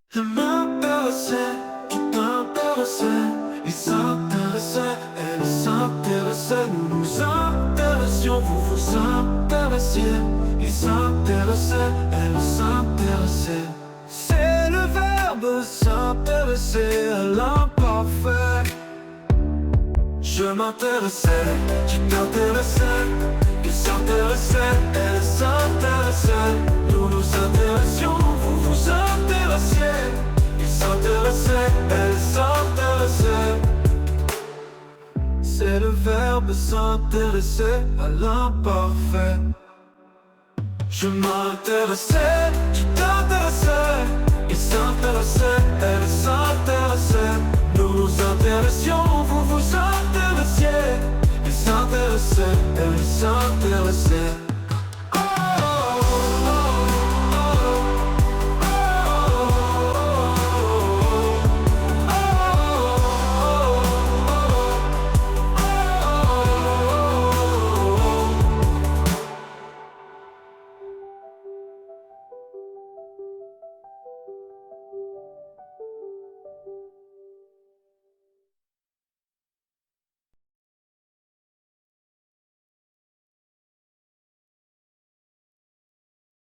Je m'intéressais, tu t'intéressais, il s'intéressait, elle s'intéressait, nous nous intéressions, vous vous intéressiez, il s'intéressait, elle s'intéressait. C'est le verbe s'intéresser à l'imparfait. Je m'intéressais, tu t'intéressais, il s'intéressait, elle s'intéressait, nous nous intéressions, vous vous intéressiez, il s'intéressait, elle s'intéressait. C'est le verbe s'intéresser à l'imparfait. Je m'intéressais, tu t'intéressais, il s'intéressait, elle s'intéressait, nous nous intéressions, vous vous intéressiez, il s'intéressait, elle s'intéressait.